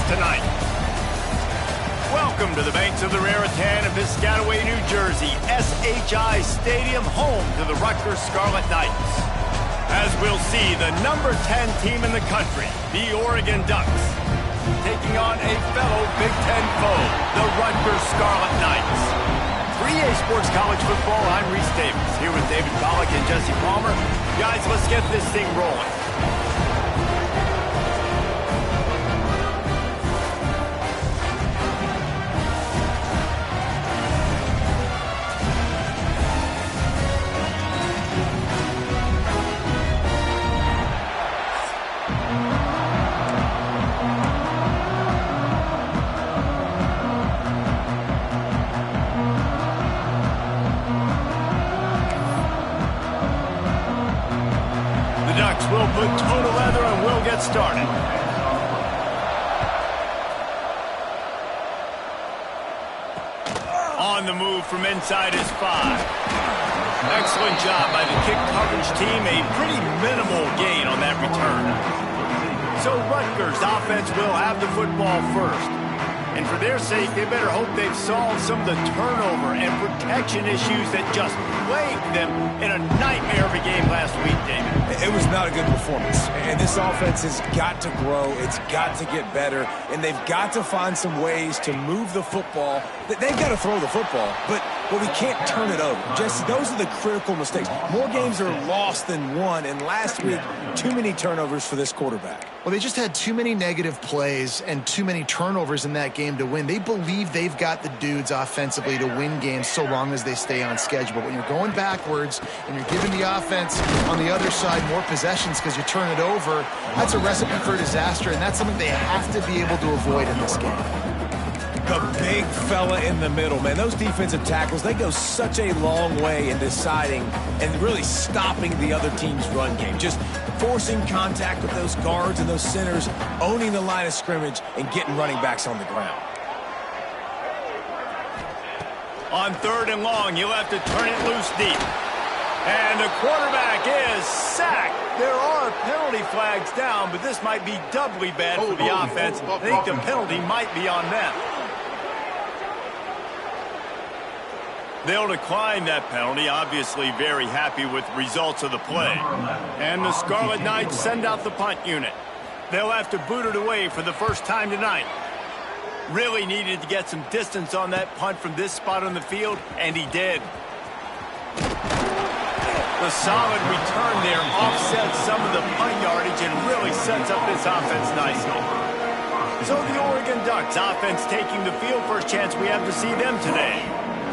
tonight. Welcome to the banks of the Raritan in Piscataway, New Jersey, SHI Stadium, home to the Rutgers Scarlet Knights. As we'll see, the number 10 team in the country, the Oregon Ducks, taking on a fellow Big 10 foe, the Rutgers Scarlet Knights. 3A Sports College Football, I'm Reese Davis, here with David Pollack and Jesse Palmer. Guys, let's get this thing rolling. We'll put toe to leather and we'll get started. On the move from inside is 5. Excellent job by the kick coverage team. A pretty minimal gain on that return. So Rutgers offense will have the football first. And for their sake, they better hope they've solved some of the turnover and protection issues that just plagued them in a nightmare of a game last week, David. It was not a good performance. And this offense has got to grow. It's got to get better. And they've got to find some ways to move the football. They've got to throw the football, but we can't turn it over. Jesse, those are the critical mistakes. More games are lost than won. And last week, too many turnovers for this quarterback. Well, they just had too many negative plays and too many turnovers in that game to win. They believe they've got the dudes offensively to win games so long as they stay on schedule. But when you're going backwards and you're giving the offense on the other side more possessions because you turn it over, that's a recipe for disaster, and that's something they have to be able to avoid in this game. The big fella in the middle, man. Those defensive tackles, they go such a long way in deciding and really stopping the other team's run game. Just forcing contact with those guards and those centers, owning the line of scrimmage, and getting running backs on the ground. On 3rd and long, you'll have to turn it loose deep. And the quarterback is sacked. There are penalty flags down, but this might be doubly bad for the offense. I think the penalty might be on them. They'll decline that penalty, obviously very happy with results of the play. And the Scarlet Knights send out the punt unit. They'll have to boot it away for the first time tonight. Really needed to get some distance on that punt from this spot on the field, and he did. The solid return there offsets some of the punt yardage and really sets up this offense nicely. So the Oregon Ducks offense taking the field. First chance we have to see them today.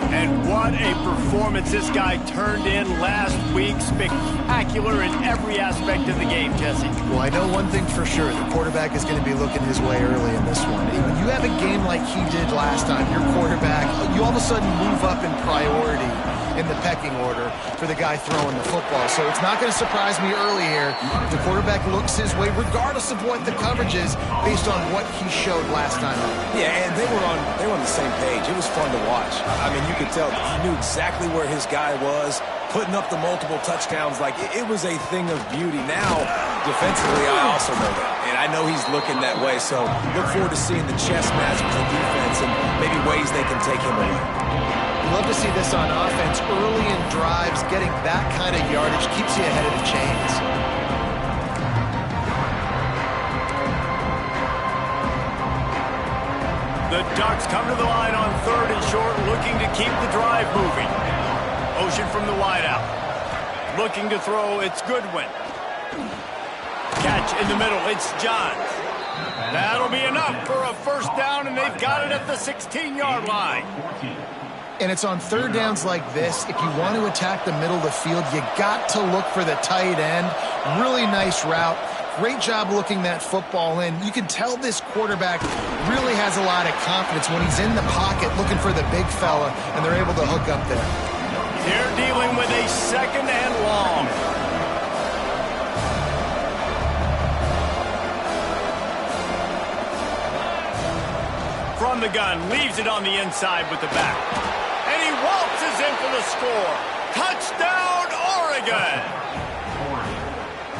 And what a performance this guy turned in last week. Spectacular in every aspect of the game, Jesse. Well, I know one thing for sure. The quarterback is going to be looking his way early in this one. When you have a game like he did last time, your quarterback, you all of a sudden move up in priority in the pecking order for the guy throwing the football. So it's not going to surprise me early here if the quarterback looks his way, regardless of what the coverage is, based on what he showed last time out. Yeah, and they were on the same page. It was fun to watch. I mean, you could tell he knew exactly where his guy was, putting up the multiple touchdowns. Like, it was a thing of beauty. Now, defensively, I also know that. And I know he's looking that way. So look forward to seeing the chess match with the defense and maybe ways they can take him away. Love to see this on offense early in drives. Getting that kind of yardage keeps you ahead of the chains. The Ducks come to the line on 3rd and short, looking to keep the drive moving. Motion from the wideout. Looking to throw, it's Goodwin. Catch in the middle, it's Johns. That'll be enough for a first down, and they've got it at the 16-yard line. And it's on 3rd downs like this. If you want to attack the middle of the field, you got to look for the tight end. Really nice route. Great job looking that football in. You can tell this quarterback really has a lot of confidence when he's in the pocket looking for the big fella, and they're able to hook up there. They're dealing with a 2nd and long. From the gun, leaves it on the inside with the back. And he waltzes in for the score. Touchdown, Oregon!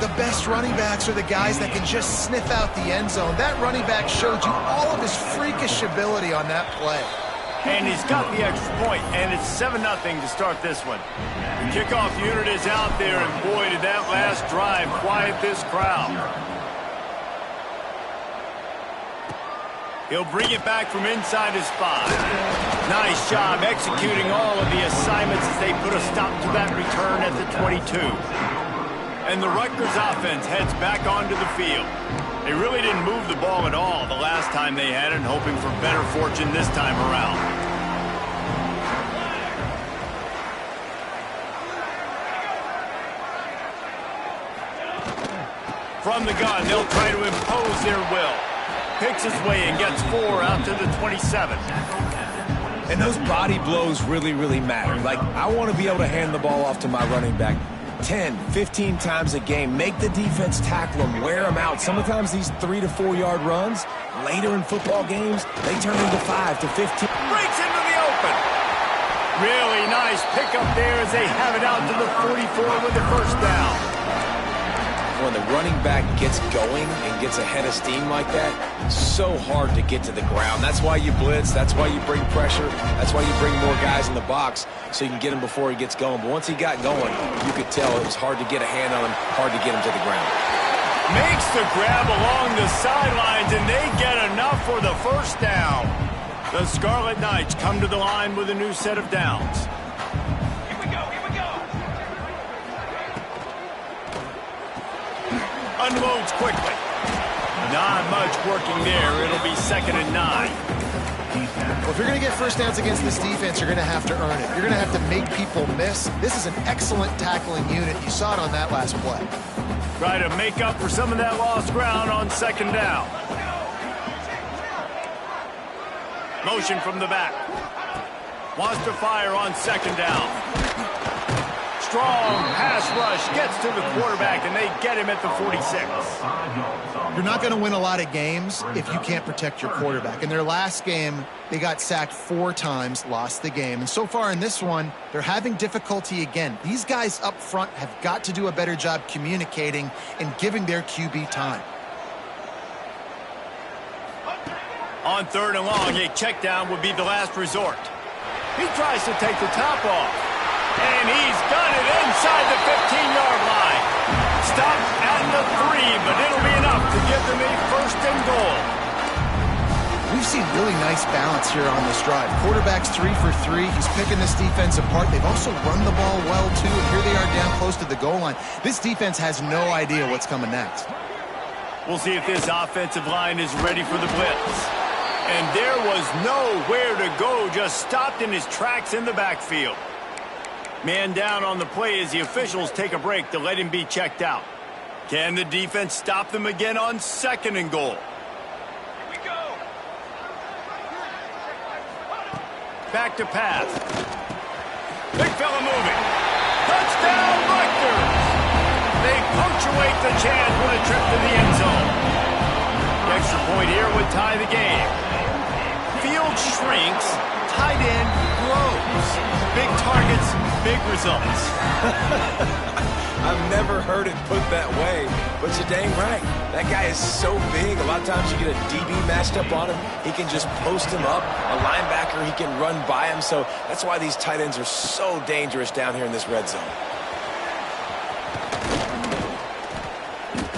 The best running backs are the guys that can just sniff out the end zone. That running back showed you all of his freakish ability on that play. And he's got the extra point, and it's 7-0 to start this one. The kickoff unit is out there, and boy, did that last drive quiet this crowd. He'll bring it back from inside his 5. Nice job executing all of the assignments as they put a stop to that return at the 22. And the Rutgers offense heads back onto the field. They really didn't move the ball at all the last time they had it, hoping for better fortune this time around. From the gun, they'll try to impose their will. Picks his way and gets 4 out to the 27. And those body blows really, really matter. Like, I want to be able to hand the ball off to my running back 10, 15 times a game. Make the defense tackle them, wear them out. Sometimes these 3 to 4 yard runs, later in football games, they turn into 5 to 15. Breaks into the open. Really nice pickup there as they have it out to the 44 with the first down. When the running back gets going and gets a head of steam like that, it's so hard to get to the ground. That's why you blitz. That's why you bring pressure. That's why you bring more guys in the box so you can get him before he gets going. But once he got going, you could tell it was hard to get a hand on him, hard to get him to the ground. Makes the grab along the sidelines, and they get enough for the first down. The Scarlet Knights come to the line with a new set of downs. Unloads quickly. Not much working there. It'll be 2nd and 9. Well, if you're going to get first downs against this defense, you're going to have to earn it. You're going to have to make people miss. This is an excellent tackling unit. You saw it on that last play. Try to make up for some of that lost ground on 2nd down. Motion from the back. Wants to fire on 2nd down. Strong pass rush gets to the quarterback, and they get him at the 46. You're not going to win a lot of games if you can't protect your quarterback. In their last game, they got sacked 4 times, lost the game. And so far in this one, they're having difficulty again. These guys up front have got to do a better job communicating and giving their QB time. On 3rd and long, a check down would be the last resort. He tries to take the top off. And he's done it inside the 15-yard line. Stopped at the 3, but it'll be enough to give them a 1st and goal. We've seen really nice balance here on this drive. Quarterback's 3 for 3. He's picking this defense apart. They've also run the ball well, too, and here they are down close to the goal line. This defense has no idea what's coming next. We'll see if this offensive line is ready for the blitz. And there was nowhere to go, just stopped in his tracks in the backfield. Man down on the play as the officials take a break to let him be checked out. Can the defense stop them again on 2nd and goal? Here we go. Back to pass. Big fella moving. Touchdown, Rutgers! They punctuate the chance with a trip to the end zone. The extra point here would tie the game. Field shrinks. Tight end grows. Big targets, big results. I've never heard it put that way, but you're dang right. That guy is so big. A lot of times you get a DB matched up on him. He can just post him up. A linebacker, he can run by him. So that's why these tight ends are so dangerous down here in this red zone.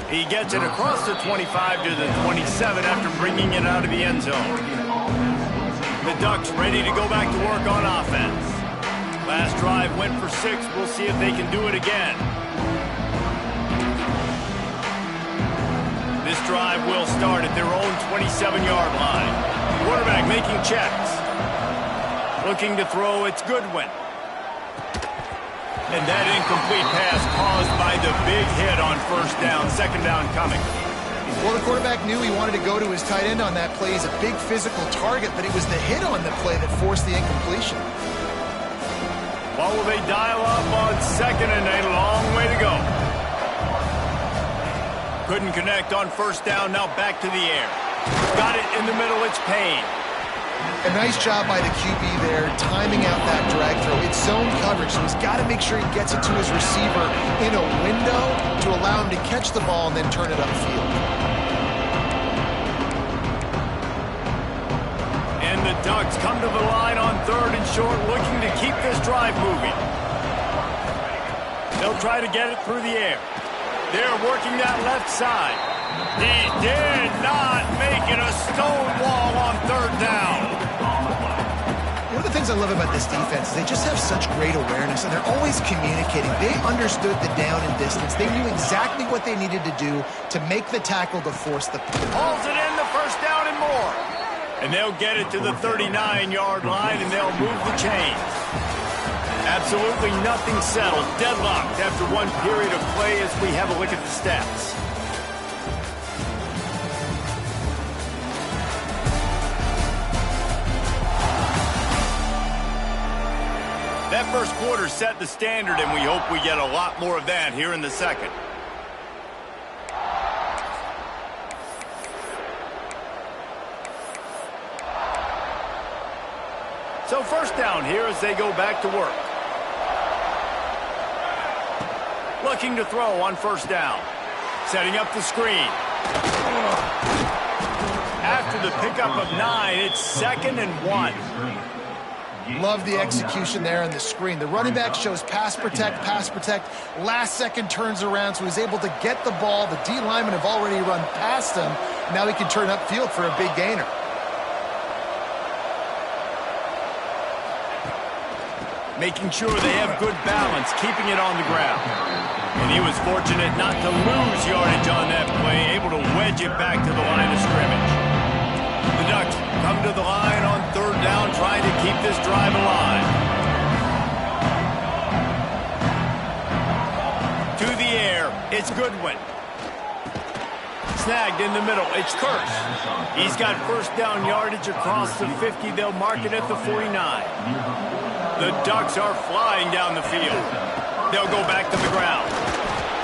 He gets it across the 25 to the 27 after bringing it out of the end zone. The Ducks ready to go back to work on offense. Last drive went for 6. We'll see if they can do it again. This drive will start at their own 27-yard line. Quarterback making checks. Looking to throw, it's Goodwin. And that incomplete pass caused by the big hit on 1st down. 2nd down coming. Well, the quarterback knew he wanted to go to his tight end on that play. He's a big physical target, but it was the hit on the play that forced the incompletion. Well, will they dial up on 2nd and a long way to go? Couldn't connect on 1st down, now back to the air. Got it in the middle, it's Payne. A nice job by the QB there, timing out that drag throw. It's zone coverage, so he's got to make sure he gets it to his receiver in a window to allow him to catch the ball and then turn it upfield. And the Ducks come to the line on 3rd and short, looking to keep this drive moving. They'll try to get it through the air. They're working that left side. He did not make it a stone wall on 3rd down. One of the things I love about this defense is they just have such great awareness, and they're always communicating. They understood the down and distance. They knew exactly what they needed to do to make the tackle to force the pick. Hauls it in, the 1st down and more. And they'll get it to the 39-yard line, and they'll move the chains. Absolutely nothing settled. Deadlocked after one period of play as we have a look at the stats. That first quarter set the standard, and we hope we get a lot more of that here in the second. So 1st down here as they go back to work. Looking to throw on 1st down. Setting up the screen. After the pickup of 9, it's 2nd and 1. Love the execution there on the screen. The running back shows pass protect, last second turns around, so he's able to get the ball. The D linemen have already run past him. Now he can turn upfield for a big gainer. Making sure they have good balance, keeping it on the ground. And he was fortunate not to lose yardage on that play, able to wedge it back to the line of scrimmage. The Ducks come to the line on 3rd down, trying to keep this drive alive. To the air, it's Goodwin. Snagged in the middle, it's Kurtz. He's got 1st down yardage across the 50. They'll mark it at the 49. The Ducks are flying down the field. They'll go back to the ground.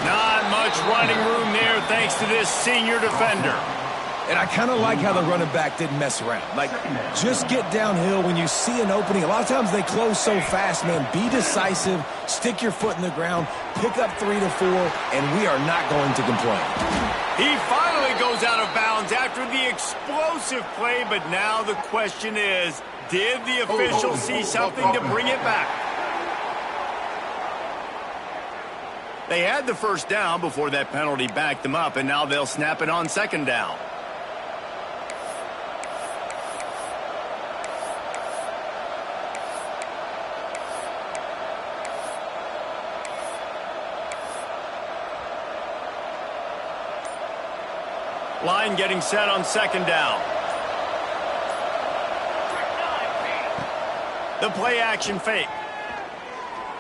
Not much running room there thanks to this senior defender. And I kind of like how the running back didn't mess around. Like, just get downhill when you see an opening. A lot of times they close so fast, man. Be decisive, stick your foot in the ground, pick up 3 to 4, and we are not going to complain. He finally goes out of bounds after the explosive play, but now the question is, did the official see something to bring it back? They had the 1st down before that penalty backed them up, and now they'll snap it on 2nd down. Line getting set on 2nd down. The play action fake.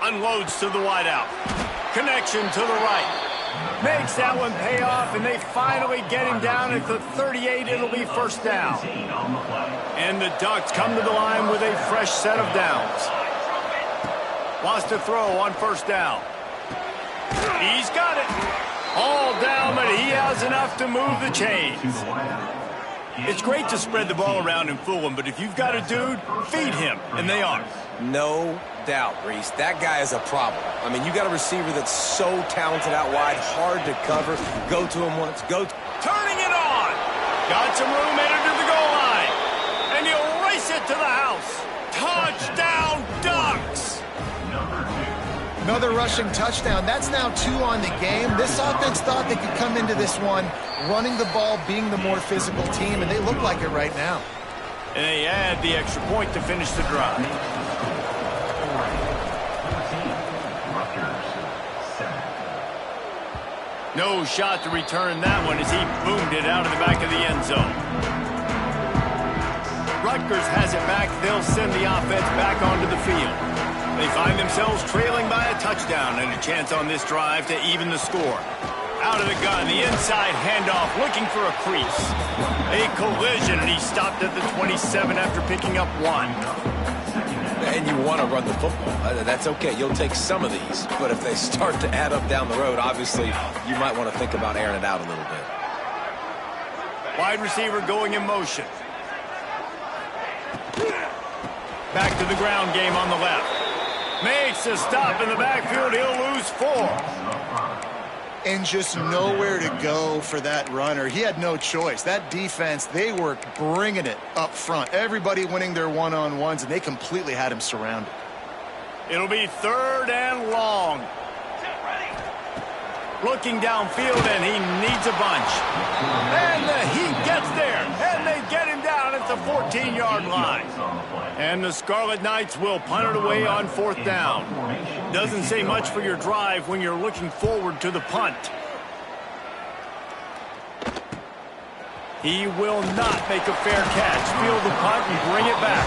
Unloads to the wideout. Connection to the right. Makes that one pay off, and they finally get him down at the 38. It'll be 1st down. And the Ducks come to the line with a fresh set of downs. Wants to throw on 1st down. He's got it. All down, but he has enough to move the chains. It's great to spread the ball around and fool him, but if you've got a dude, feed him, and they are. No doubt, Reese. That guy is a problem. I mean, you got a receiver that's so talented out wide, hard to cover. Go to him once, Turning it on. Got some room headed to the goal line. And he'll race it to the house. Touchdown, Ducks. Another rushing touchdown. That's now 2 on the game. This offense thought they could come into this one running the ball, being the more physical team, and they look like it right now. And they add the extra point to finish the drive. No shot to return that one as he boomed it out of the back of the end zone. Rutgers has it back. They'll send the offense back onto the field. They find themselves trailing by a touchdown and a chance on this drive to even the score. Out of the gun, the inside handoff, looking for a crease. A collision, and he stopped at the 27 after picking up 1. And you want to run the football. That's okay. You'll take some of these. But if they start to add up down the road, obviously, you might want to think about airing it out a little bit. Wide receiver going in motion. Back to the ground game on the left. Makes a stop in the backfield. He'll lose 4. And just nowhere to go for that runner. He had no choice. That defense, they were bringing it up front. Everybody winning their one-on-ones, and they completely had him surrounded. It'll be 3rd and long. Looking downfield, and he needs a bunch. And he gets there, and they get him down at the 14-yard line. And the Scarlet Knights will punt it away on 4th down. Doesn't say much for your drive when you're looking forward to the punt. He will not make a fair catch. Field the punt and bring it back.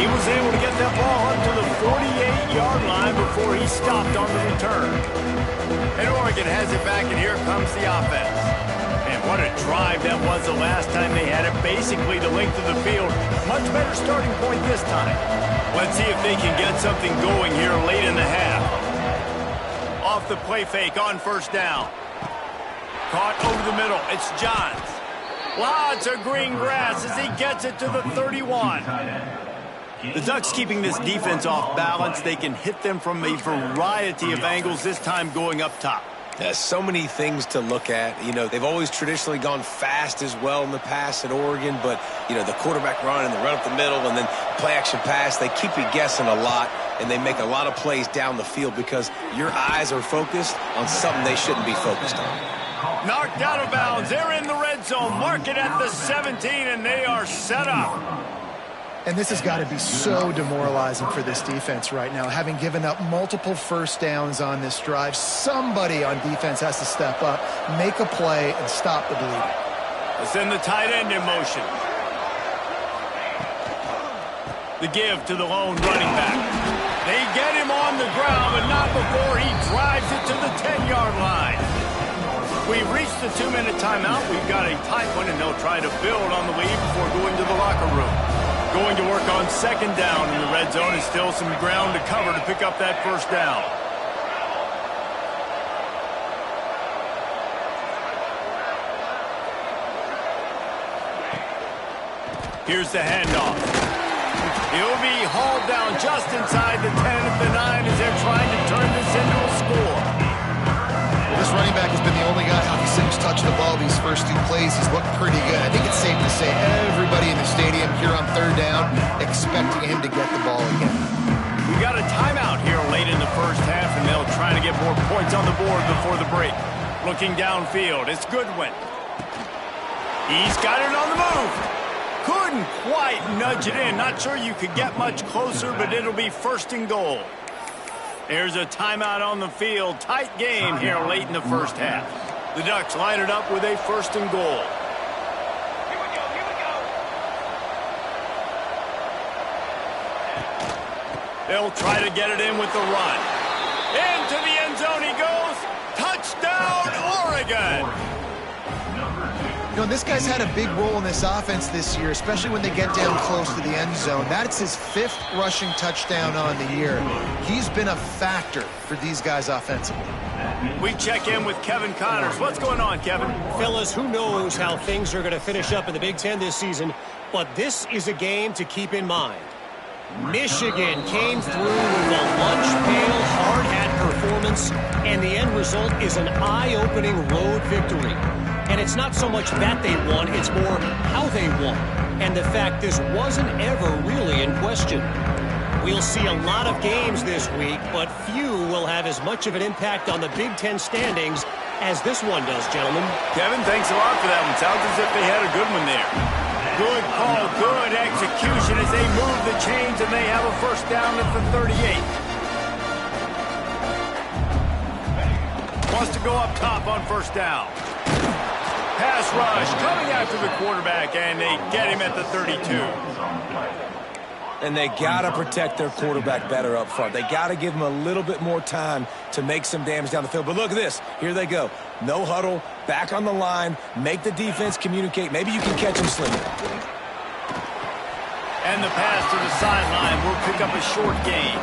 He was able to get that ball up to the 48-yard line before he stopped on the return. And Oregon has it back, and here comes the offense. And what a drive that was the last time they had it. Basically the length of the field. Much better starting point this time. Let's see if they can get something going here late in the half. Off the play fake on 1st down. Caught over the middle. It's Johns. Lots of green grass as he gets it to the 31. The Ducks keeping this defense off balance. They can hit them from a variety of angles, this time going up top. There's so many things to look at. You know, they've always traditionally gone fast as well in the past at Oregon, but, you know, the quarterback run and the run up the middle and then play-action pass, they keep you guessing a lot, and they make a lot of plays down the field because your eyes are focused on something they shouldn't be focused on. Knocked out of bounds. They're in the red zone. Mark it at the 17, and they are set up. And this has got to be so demoralizing for this defense right now. Having given up multiple 1st downs on this drive, somebody on defense has to step up, make a play, and stop the bleeding. Let's send the tight end in motion. The give to the lone running back. They get him on the ground, but not before he drives it to the 10-yard line. We've reached the 2-minute timeout. We've got a tight one, and they'll try to build on the lead before going to the locker room. Going to work on 2nd down in the red zone, and still some ground to cover to pick up that 1st down. Here's the handoff. He'll be hauled down just inside the 10 at the 9 as they're trying to turn this into a score. This running back has been the only guy Hockey Sims touched the ball these first 2 plays. He's looked pretty good. I think it's safe to say everybody in the stadium here on 3rd down expecting him to get the ball again. We got a timeout here late in the 1st half, and they'll try to get more points on the board before the break. Looking downfield, it's Goodwin. He's got it on the move. Couldn't quite nudge it in. Not sure you could get much closer, but it'll be 1st and goal. There's a timeout on the field. Tight game here late in the 1st half. The Ducks line it up with a 1st and goal. Here we go. They'll try to get it in with the run. Into the end zone he goes. Touchdown, Oregon! You know, this guy's had a big role in this offense this year, especially when they get down close to the end zone. That's his 5th rushing touchdown on the year. He's been a factor for these guys offensively. We check in with Kevin Connors. What's going on, Kevin? Fellas, who knows how things are going to finish up in the Big Ten this season, but this is a game to keep in mind. Michigan came through with a lunch pail hard-hat performance, and the end result is an eye-opening road victory. And it's not so much that they won, it's more how they won. And the fact this wasn't ever really in question. We'll see a lot of games this week, but few will have as much of an impact on the Big Ten standings as this one does, gentlemen. Kevin, thanks a lot for that one. Sounds as if they had a good one there. Good call, good execution as they move the chains, and they have a 1st down at the 38. Wants to go up top on 1st down. Pass rush coming after the quarterback, and they get him at the 32. And they got to protect their quarterback better up front. They got to give him a little bit more time to make some damage down the field. But look at this. Here they go. No huddle, back on the line, make the defense communicate. Maybe you can catch him slipping. And the pass to the sideline will pick up a short gain.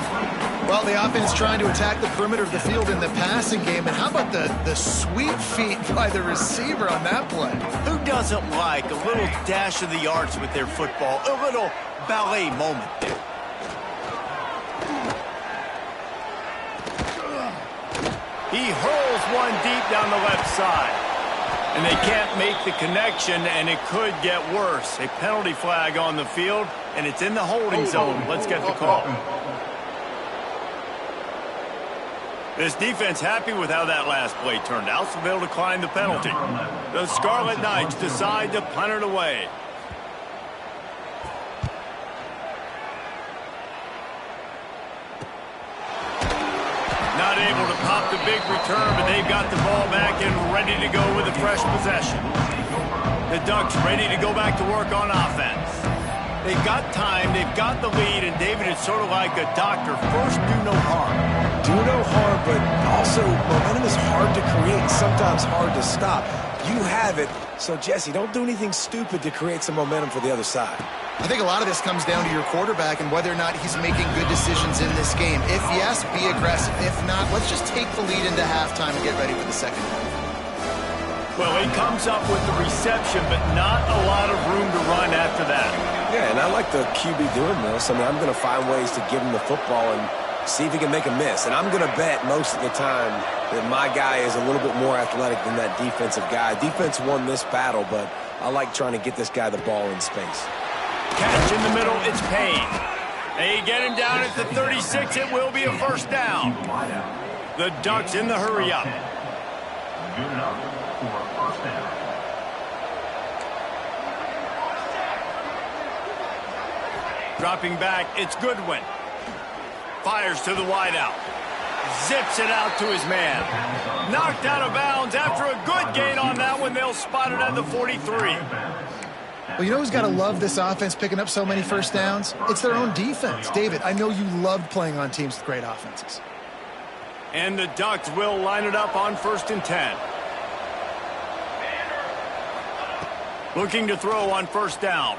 Well, the offense trying to attack the perimeter of the field in the passing game. And how about the sweet feet by the receiver on that play? Who doesn't like a little dash of the arts with their football? A little ballet moment there. He hurls one deep down the left side. And they can't make the connection, and it could get worse. A penalty flag on the field, and it's in the holding zone. Let's get the call. This defense happy with how that last play turned out, so they'll decline the penalty. The Scarlet Knights decide to punt it away. Not able to pop the big return, but they've got the ball back and ready to go with a fresh possession. The Ducks ready to go back to work on offense. They've got time, they've got the lead, and David, it's sort of like a doctor. First, do no harm. Do no harm, but also momentum is hard to create, sometimes hard to stop. You have it, so Jesse, don't do anything stupid to create some momentum for the other side. I think a lot of this comes down to your quarterback and whether or not he's making good decisions in this game. If yes, be aggressive. If not, let's just take the lead into halftime and get ready for the second half. Well, he comes up with the reception, but not a lot of room to run after that. Yeah, and I like the QB doing this. I mean, I'm going to find ways to give him the football and see if he can make a miss. And I'm going to bet most of the time that my guy is a little bit more athletic than that defensive guy. Defense won this battle, but I like trying to get this guy the ball in space. Catch in the middle, it's Payne. They get him down at the 36. It will be a first down. The Ducks in the hurry up. Good enough for a first down. Dropping back, it's Goodwin. Fires to the wideout. Zips it out to his man. Knocked out of bounds after a good gain on that one. They'll spot it at the 43. Well, you know who's got to love this offense picking up so many first downs? It's their own defense. David, I know you loved playing on teams with great offenses. And the Ducks will line it up on 1st and 10. Looking to throw on 1st down.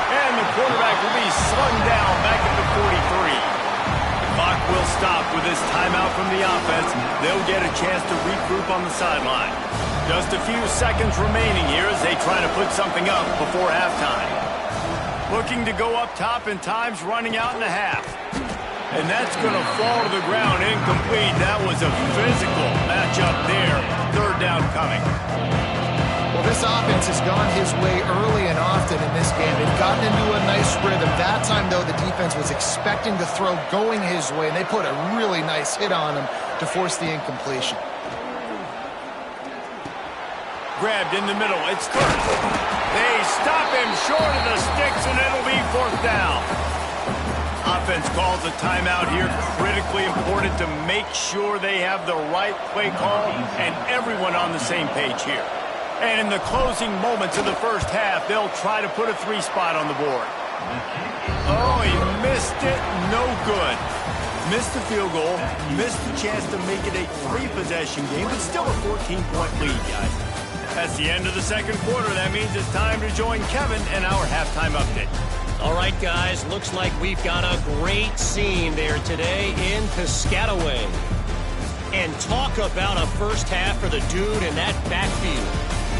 And the quarterback will be slung down back at the 43. The clock will stop with this timeout from the offense. They'll get a chance to regroup on the sideline. Just a few seconds remaining here as they try to put something up before halftime. Looking to go up top, and time's running out in the half. And that's going to fall to the ground incomplete. That was a physical matchup there. 3rd down coming. Well, this offense has gone his way early and often in this game. They've gotten into a nice rhythm. That time, though, the defense was expecting the throw going his way, and they put a really nice hit on him to force the incompletion. Grabbed in the middle. It's 3rd. They stop him short of the sticks, and it'll be 4th down. Offense calls a timeout here. Critically important to make sure they have the right play call and everyone on the same page here. And in the closing moments of the first half, they'll try to put a 3 spot on the board. Oh, he missed it. No good. Missed the field goal. Missed the chance to make it a 3-possession game, but still a 14-point lead, guys. That's the end of the 2nd quarter. That means it's time to join Kevin and our halftime update. All right, guys, looks like we've got a great scene there today in Piscataway. And talk about a first half for the dude in that backfield.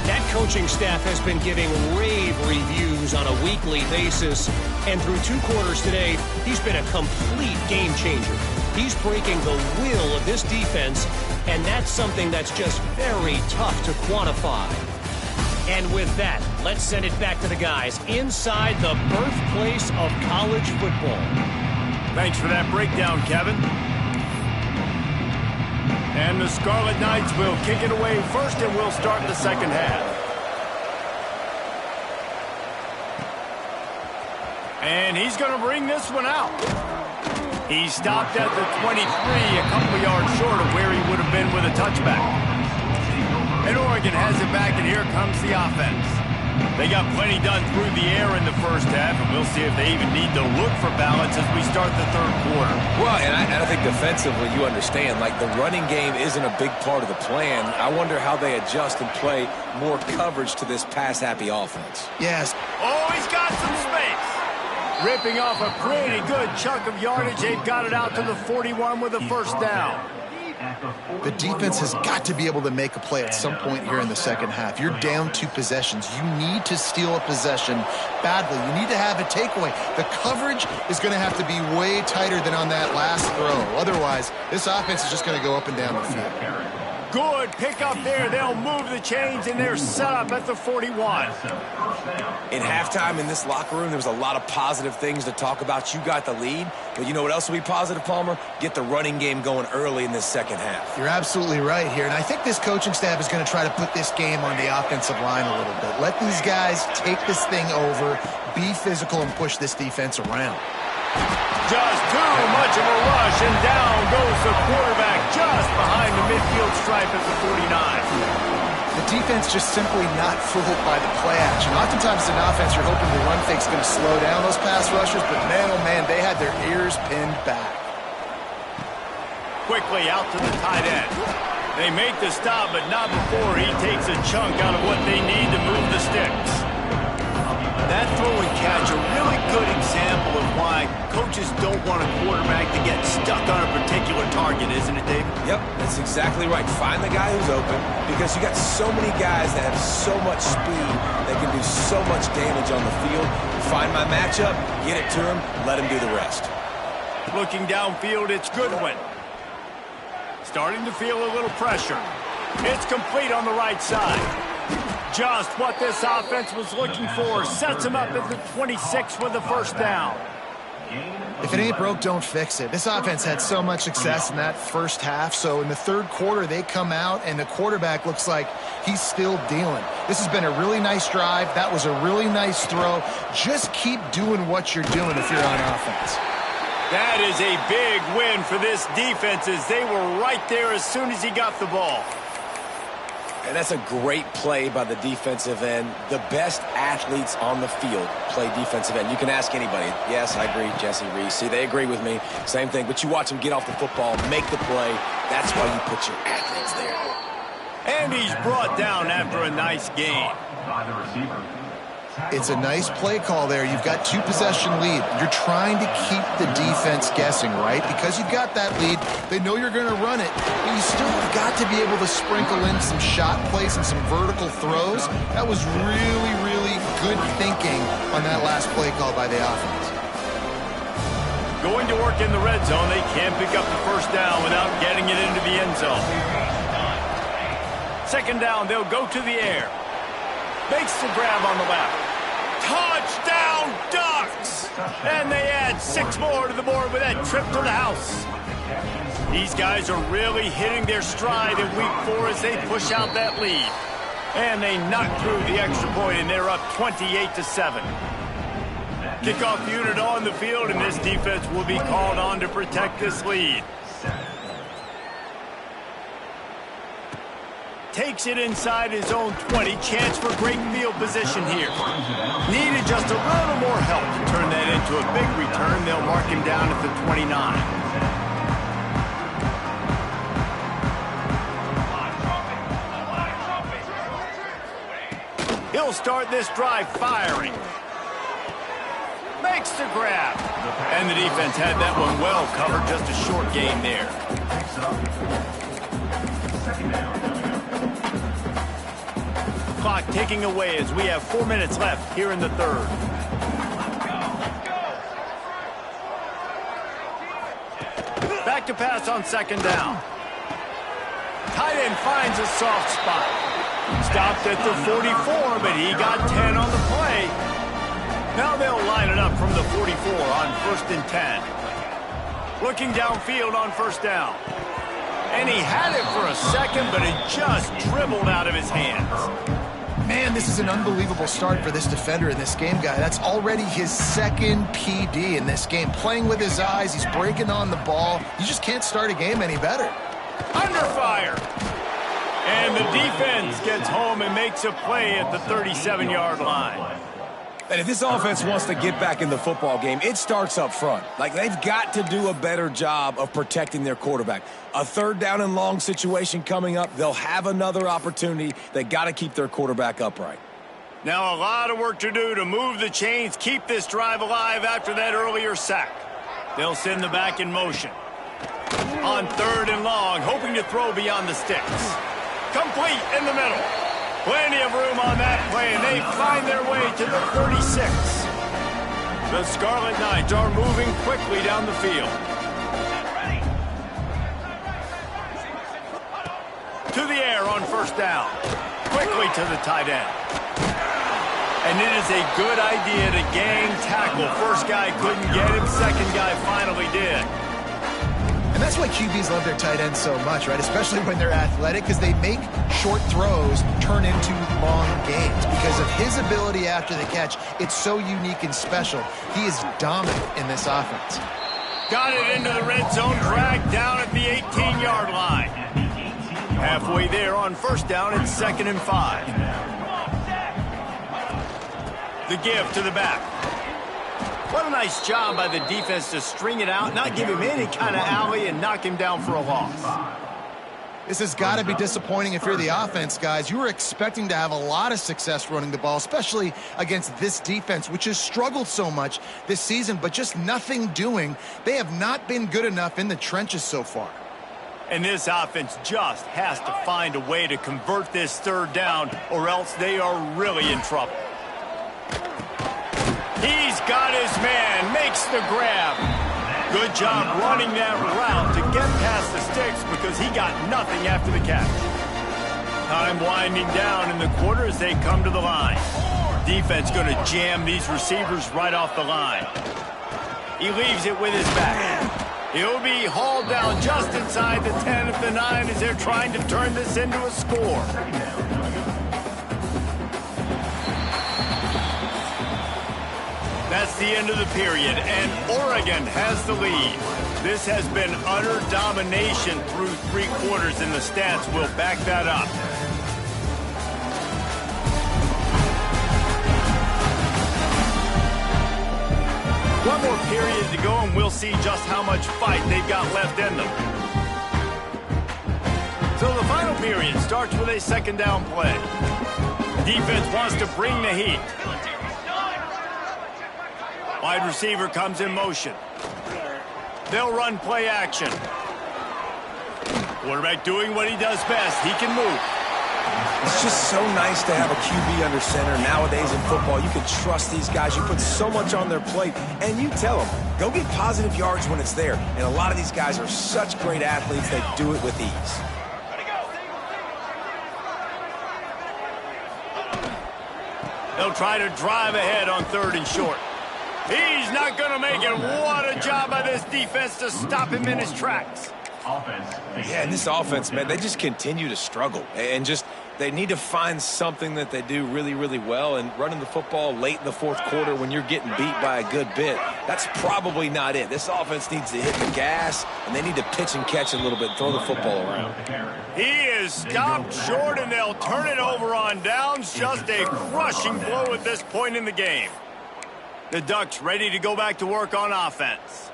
That coaching staff has been giving rave reviews on a weekly basis. And through 2 quarters today, he's been a complete game changer. He's breaking the will of this defense, and that's something that's just very tough to quantify. And with that, let's send it back to the guys inside the birthplace of college football. Thanks for that breakdown, Kevin. And the Scarlet Knights will kick it away first, and we'll start the second half. And he's going to bring this one out. He stopped at the 23, a couple of yards short of where he would have been with a touchback. And Oregon has it back, and here comes the offense. They got plenty done through the air in the first half, and we'll see if they even need to look for balance as we start the 3rd quarter. Well, and I think defensively you understand, like the running game isn't a big part of the plan. I wonder how they adjust and play more coverage to this pass-happy offense. Yes. Oh, he's got some space. Ripping off a pretty good chunk of yardage. They've got it out to the 41 with a first down. The defense has got to be able to make a play at some point here in the second half. You're down 2 possessions. You need to steal a possession badly. You need to have a takeaway. The coverage is going to have to be way tighter than on that last throw. Otherwise, this offense is just going to go up and down the field. Good pick up there. They'll move the chains, and they're set up at the 41. In halftime in this locker room, there was a lot of positive things to talk about. You got the lead, but you know what else will be positive, Palmer? Get the running game going early in this second half. You're absolutely right here, and I think this coaching staff is going to try to put this game on the offensive line a little bit. Let these guys take this thing over, be physical, and push this defense around. Just too much of a rush, and down goes the quarterback just behind the midfield stripe at the 49. The defense just simply not fooled by the play action. Oftentimes in offense, you're hoping the run fake's going to slow down those pass rushers, but man, oh man, they had their ears pinned back. Quickly out to the tight end. They make the stop, but not before he takes a chunk out of what they need to move the sticks. That throw and catch, a really good example of why coaches don't want a quarterback to get stuck on a particular target, isn't it, David? Yep, that's exactly right. Find the guy who's open, because you got so many guys that have so much speed that can do so much damage on the field. Find my matchup, get it to him, let him do the rest. Looking downfield, it's Goodwin. Starting to feel a little pressure. It's complete on the right side. Just what this offense was looking for. Sets him up at the 26 with the first down. If it ain't broke, don't fix it. This offense had so much success in that first half, so in the third quarter, they come out, and the quarterback looks like he's still dealing. This has been a really nice drive. That was a really nice throw. Just keep doing what you're doing if you're on offense. That is a big win for this defense, as they were right there as soon as he got the ball. And that's a great play by the defensive end. The best athletes on the field play defensive end. You can ask anybody. Yes, I agree, Jesse Reese. See, they agree with me. Same thing. But you watch them get off the football, make the play. That's why you put your athletes there. And he's brought down after a nice gain. By the receiver. It's a nice play call there. You've got 2 possession lead. You're trying to keep the defense guessing, right? Because you've got that lead, they know you're going to run it, but you still have got to be able to sprinkle in some shot plays and some vertical throws. That was really, really good thinking on that last play call by the offense. Going to work in the red zone. They can't pick up the first down without getting it into the end zone. Second down, they'll go to the air. Makes the grab on the left. Touchdown, Ducks! And they add 6 more to the board with that trip to the house. These guys are really hitting their stride in week 4 as they push out that lead. And they knock through the extra point, and they're up 28-7. Kickoff unit on the field, and this defense will be called on to protect this lead. Takes it inside his own 20. Chance for great field position here. Needed just a little more help to turn that into a big return. They'll mark him down at the 29. He'll start this drive firing. Makes the grab. And the defense had that one well covered. Just a short gain there. Clock ticking away as we have 4 minutes left here in the third. Back to pass on second down. Tight end finds a soft spot. Stopped at the 44, but he got 10 on the play. Now they'll line it up from the 44 on 1st and 10. Looking downfield on first down. And he had it for a second, but it just dribbled out of his hands. Man, this is an unbelievable start for this defender in this game, guy. That's already his 2nd PD in this game. Playing with his eyes, he's breaking on the ball. You just can't start a game any better. Under fire. And the defense gets home and makes a play at the 37-yard line. And if this offense wants to get back in the football game, it starts up front. Like, they've got to do a better job of protecting their quarterback. A 3rd down and long situation coming up. They'll have another opportunity. They got to keep their quarterback upright. Now a lot of work to do to move the chains, keep this drive alive after that earlier sack. They'll send the back in motion. On 3rd and long, hoping to throw beyond the sticks. Complete in the middle. Plenty of room on that play, and they find their way to the 36. The Scarlet Knights are moving quickly down the field. To the air on 1st down. Quickly to the tight end. And it is a good idea to gang tackle. First guy couldn't get him. Second guy finally did. And that's why QBs love their tight ends so much, right? Especially when they're athletic, because they make short throws turn into long gains. Because of his ability after the catch, it's so unique and special. He is dominant in this offense. Got it into the red zone, dragged down at the 18-yard line. Halfway there on 1st down, it's 2nd and 5. The give to the back. What a nice job by the defense to string it out, not give him any kind of alley, and knock him down for a loss. This has got to be disappointing if you're the offense, guys. You were expecting to have a lot of success running the ball, especially against this defense, which has struggled so much this season, but just nothing doing. They have not been good enough in the trenches so far. And this offense just has to find a way to convert this 3rd down, or else they are really in trouble. He's got his man, makes the grab. Good job running that route to get past the sticks because he got nothing after the catch. Time winding down in the quarter as they come to the line. Defense going to jam these receivers right off the line. He leaves it with his back. He'll be hauled down just inside the 10 of the 9 as they're trying to turn this into a score. That's the end of the period, and Oregon has the lead. This has been utter domination through 3 quarters, and the stats will back that up. One more period to go, and we'll see just how much fight they've got left in them. So the final period starts with a 2nd down play. Defense wants to bring the heat. Wide receiver comes in motion. They'll run play action. Quarterback doing what he does best. He can move. It's just so nice to have a QB under center. Nowadays in football, you can trust these guys. You put so much on their plate, and you tell them, go get positive yards when it's there. And a lot of these guys are such great athletes, they do it with ease. They'll try to drive ahead on 3rd and short. He's not going to make it. What a job by this defense to stop him in his tracks. Yeah, and this offense, man, they just continue to struggle. And just, they need to find something that they do really, really well. And running the football late in the 4th quarter when you're getting beat by a good bit, that's probably not it. This offense needs to hit the gas, and they need to pitch and catch a little bit, throw the football around. He is stopped short, and they'll turn it over on downs. Just a crushing blow at this point in the game. The Ducks ready to go back to work on offense.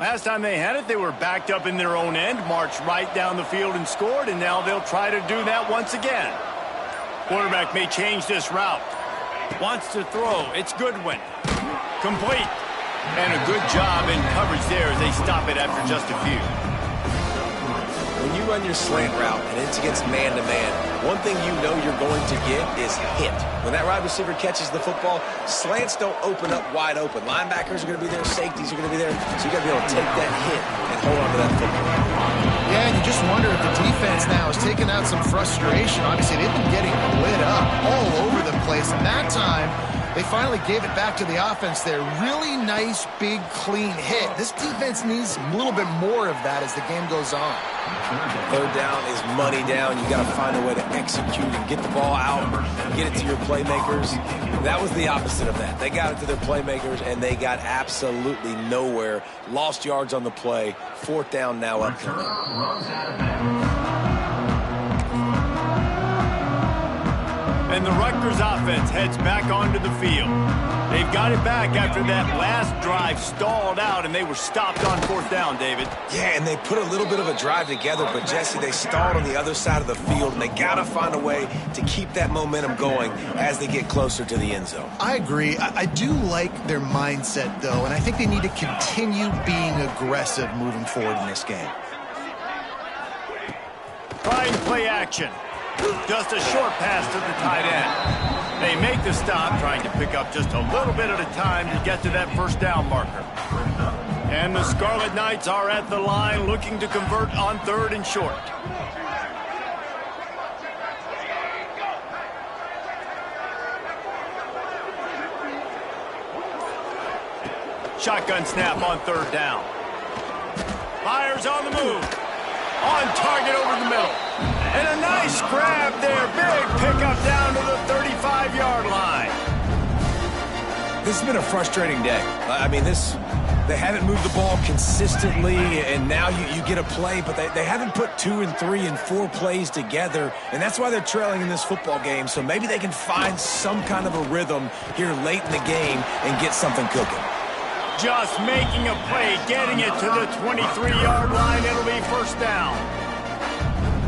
Last time they had it, they were backed up in their own end, marched right down the field and scored, and now they'll try to do that once again. Quarterback may change this route. Wants to throw. It's Goodwin. Complete. And a good job in coverage there as they stop it after just a few. When you run your slant route and it's against man-to-man, one thing you know you're going to get is hit. When that wide receiver catches the football, slants don't open up wide open. Linebackers are going to be there, safeties are going to be there, so you got to be able to take that hit and hold on to that football. Yeah, and you just wonder if the defense now is taking out some frustration. Obviously, they've been getting lit up all over the place, and that time they finally gave it back to the offense there. Really nice, big, clean hit. This defense needs a little bit more of that as the game goes on. 3rd down is money down. You got to find a way to execute and get the ball out, get it to your playmakers. That was the opposite of that. They got it to their playmakers, and they got absolutely nowhere. Lost yards on the play. 4th down now upcoming. And the Rutgers offense heads back onto the field. They've got it back after that last drive stalled out, and they were stopped on 4th down, David. Yeah, and they put a little bit of a drive together, but, Jesse, they stalled on the other side of the field, and they got to find a way to keep that momentum going as they get closer to the end zone. I agree. I do like their mindset, though, and I think they need to continue being aggressive moving forward in this game. Trying play action. Just a short pass to the tight end. They make the stop, trying to pick up just a little bit at a time to get to that 1st down marker. And the Scarlet Knights are at the line looking to convert on 3rd and short. Shotgun snap on 3rd down. Fires on the move. On target over the middle. And a nice grab there. Big pickup down to the 35-yard line. This has been a frustrating day. I mean, they haven't moved the ball consistently, and now you get a play, but they haven't put 2 and 3 and 4 plays together, and that's why they're trailing in this football game. So maybe they can find some kind of a rhythm here late in the game and get something cooking. Just making a play, getting it to the 23-yard line. It'll be 1st down.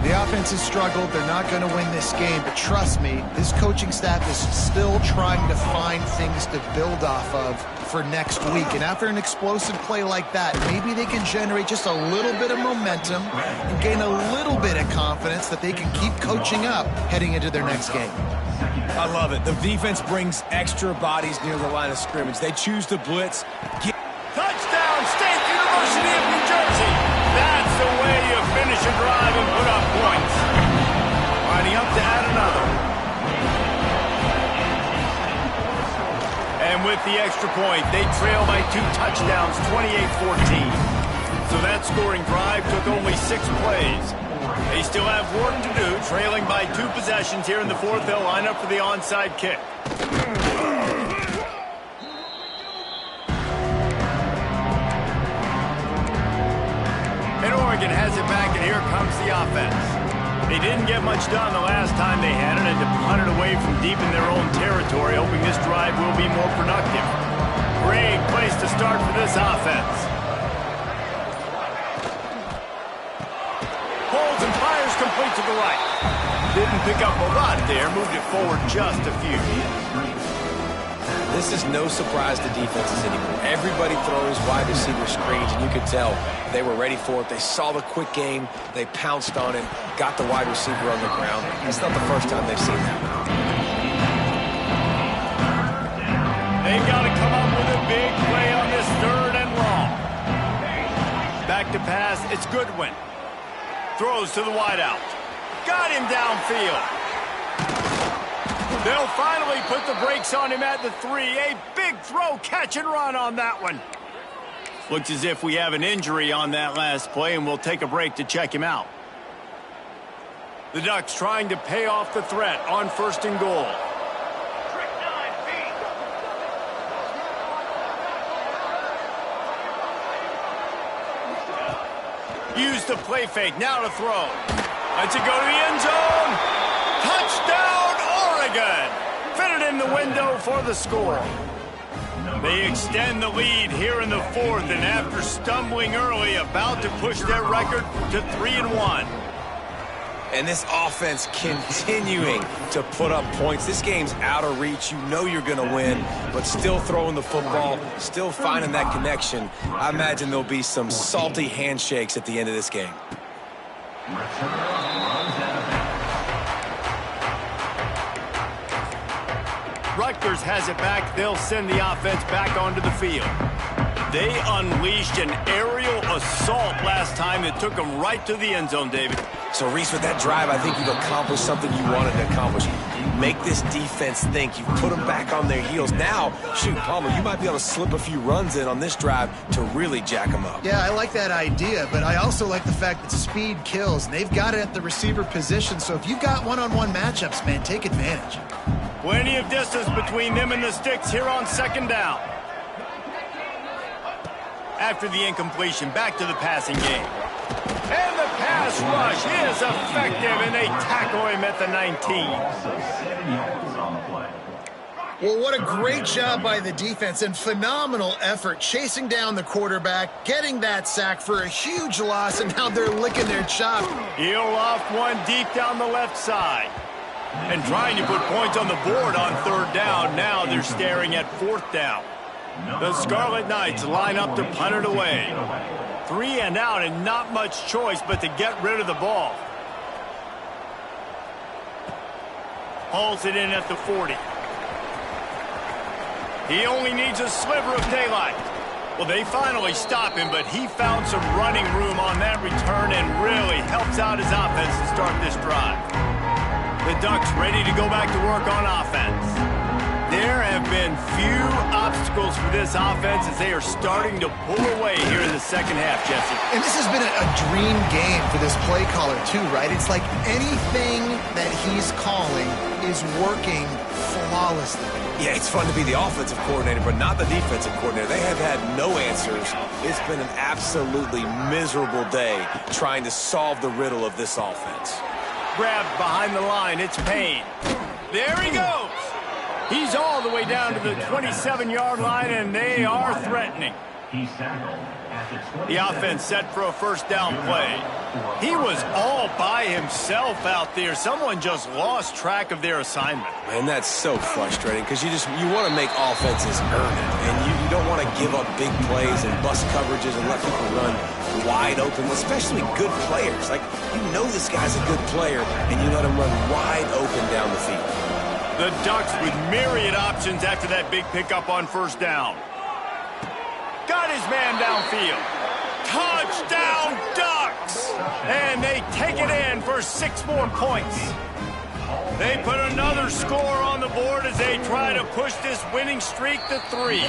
The offense has struggled. They're not going to win this game, but trust me, this coaching staff is still trying to find things to build off of for next week. And after an explosive play like that, maybe they can generate just a little bit of momentum and gain a little bit of confidence that they can keep coaching up heading into their next game. I love it. The defense brings extra bodies near the line of scrimmage. They choose to blitz. Touchdown, State University of New Jersey. That's the way you finish a drive and put up points. Lining up to add another. And with the extra point, they trail by 2 touchdowns, 28-14. So that scoring drive took only 6 plays. They still have work to do, trailing by 2 possessions here in the 4th. They'll line up for the onside kick. And Oregon has it back, and here comes the offense. They didn't get much done the last time they had it, and to punt it away from deep in their own territory, hoping this drive will be more productive. Great place to start for this offense. Holds and fires complete to the right. Didn't pick up a lot there, moved it forward just a few. This is no surprise to defenses anymore. Everybody throws wide receiver screens, and you could tell they were ready for it. They saw the quick game. They pounced on it, got the wide receiver on the ground. It's not the first time they've seen that. They've got to come up with a big play on this 3rd and long. Back to pass, it's Goodwin. Throws to the wideout. Got him downfield. They'll finally put the brakes on him at the 3. A big throw, catch and run on that one. Looks as if we have an injury on that last play, and we'll take a break to check him out. The Ducks trying to pay off the threat on 1st and goal. Use the play fake, now to throw. Lets it go to the end zone. Touchdown, Oregon! Fitted in the window for the score. They extend the lead here in the 4th, and after stumbling early, about to push their record to 3-1. And this offense continuing to put up points. This game's out of reach. You know you're going to win, but still throwing the football, still finding that connection. I imagine there'll be some salty handshakes at the end of this game. Rutgers has it back. They'll send the offense back onto the field. They unleashed an aerial assault last time that took them right to the end zone, David. So, Reese, with that drive, I think you've accomplished something you wanted to accomplish. Make this defense think. You put them back on their heels. Now, shoot, Palmer, you might be able to slip a few runs in on this drive to really jack them up. Yeah, I like that idea, but I also like the fact that speed kills, and they've got it at the receiver position. So if you've got one-on-one matchups, man, take advantage. Plenty of distance between them and the sticks here on 2nd down. After the incompletion, back to the passing game. And the pass rush is effective, and they tackle him at the 19. Well, what a great job by the defense and phenomenal effort chasing down the quarterback, getting that sack for a huge loss, and now they're licking their chops. He'll loft one deep down the left side. And trying to put points on the board on third down. Now they're staring at fourth down. The Scarlet Knights line up to punt it away. 3 and out, and not much choice but to get rid of the ball. Hauls it in at the 40. He only needs a sliver of daylight. Well, they finally stop him, but he found some running room on that return and really helps out his offense to start this drive. The Ducks ready to go back to work on offense. There have been few obstacles for this offense as they are starting to pull away here in the second half, Jesse. And this has been a dream game for this play caller, too, right? It's like anything that he's calling is working flawlessly. Yeah, it's fun to be the offensive coordinator, but not the defensive coordinator. They have had no answers. It's been an absolutely miserable day trying to solve the riddle of this offense. Grabbed behind the line, it's Payne. There he goes! He's all the way down to the 27-yard line, and they are threatening. He's tackled at the 20. The offense set for a first down play. He was all by himself out there. Someone just lost track of their assignment. And that's so frustrating because you want to make offenses earn it. And you don't want to give up big plays and bust coverages and let people run wide open, especially good players. Like, you know this guy's a good player, and you let him run wide open down the field. The Ducks with myriad options after that big pickup on first down. Got his man downfield. Touchdown, Ducks! And they take it in for 6 more points. They put another score on the board as they try to push this winning streak to 3.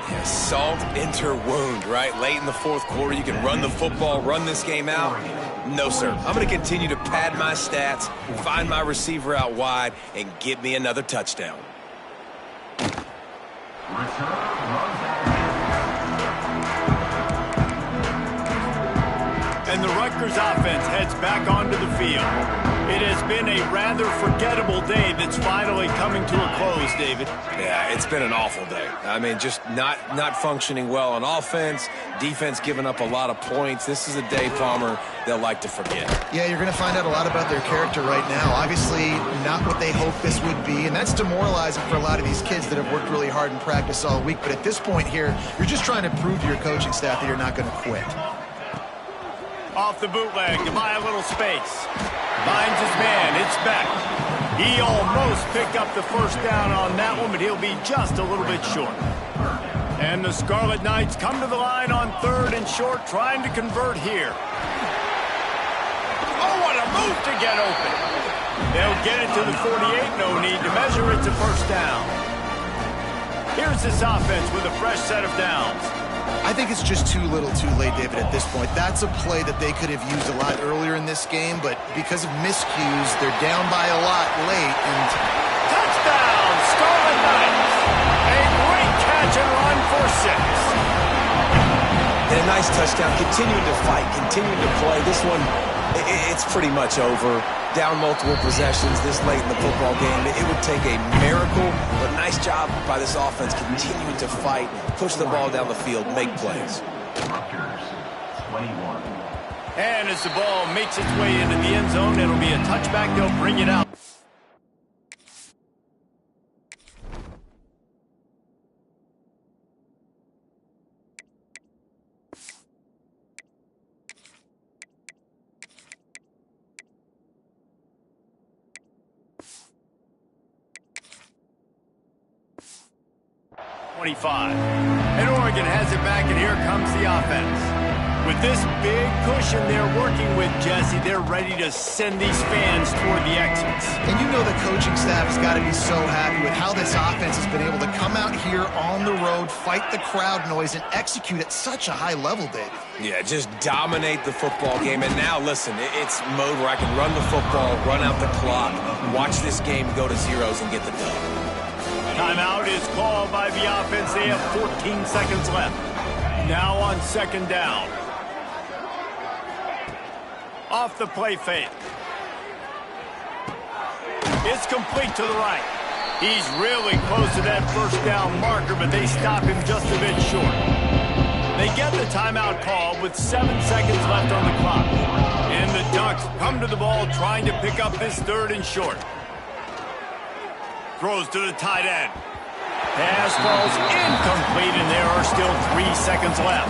Yeah, salt enter wound, right? Late in the fourth quarter, you can run the football, run this game out. No, sir. I'm going to continue to pad my stats, find my receiver out wide, and get me another touchdown. And the Rutgers offense heads back onto the field. It has been a rather forgettable day that's finally coming to a close, David. Yeah, it's been an awful day. I mean, just not functioning well on offense, defense giving up a lot of points. This is a day, Palmer, they'll like to forget. Yeah, you're going to find out a lot about their character right now. Obviously, not what they hoped this would be, and that's demoralizing for a lot of these kids that have worked really hard in practice all week. But at this point here, you're just trying to prove to your coaching staff that you're not going to quit. Off the bootleg to buy a little space. Finds his man. It's Beck. He almost picked up the first down on that one, but he'll be just a little bit short. And the Scarlet Knights come to the line on 3rd and short, trying to convert here. Oh, what a move to get open. They'll get it to the 48. No need to measure. It's a first down. Here's this offense with a fresh set of downs. I think it's just too little too late, David, at this point. That's a play that they could have used a lot earlier in this game, but because of miscues, they're down by a lot late. And touchdown, Scarlet Knights! A great catch and run for 6. And a nice touchdown, continuing to fight, continuing to play. This one, it's pretty much over. Down multiple possessions this late in the football game. It would take a miracle, but nice job by this offense continuing to fight, push the ball down the field, make plays. Rutgers, 21. And as the ball makes its way into the end zone, it'll be a touchback. They'll bring it out. And Oregon has it back, and here comes the offense. With this big cushion they're working with, Jesse, they're ready to send these fans toward the exits. And you know the coaching staff has got to be so happy with how this offense has been able to come out here on the road, fight the crowd noise, and execute at such a high level, Dave. Yeah, just dominate the football game. And now, listen, it's mode where I can run the football, run out the clock, watch this game go to zeros and get the dub. Timeout is called by the offense. They have 14 seconds left. Now on second down. Off the play fake. It's complete to the right. He's really close to that first down marker, but they stop him just a bit short. They get the timeout call with 7 seconds left on the clock. And the Ducks come to the ball trying to pick up this third and short. Throws to the tight end. Pass falls incomplete, and there are still 3 seconds left.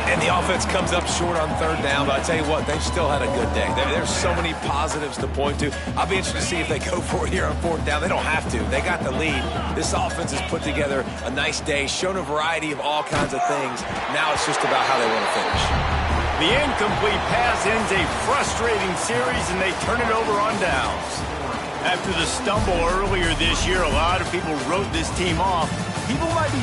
And the offense comes up short on third down, but I tell you what, they've still had a good day. There's so many positives to point to. I'll be interested to see if they go for it here on fourth down. They don't have to. They got the lead. This offense has put together a nice day, shown a variety of all kinds of things. Now it's just about how they want to finish. The incomplete pass ends a frustrating series, and they turn it over on downs. After the stumble earlier this year, a lot of people wrote this team off. People might be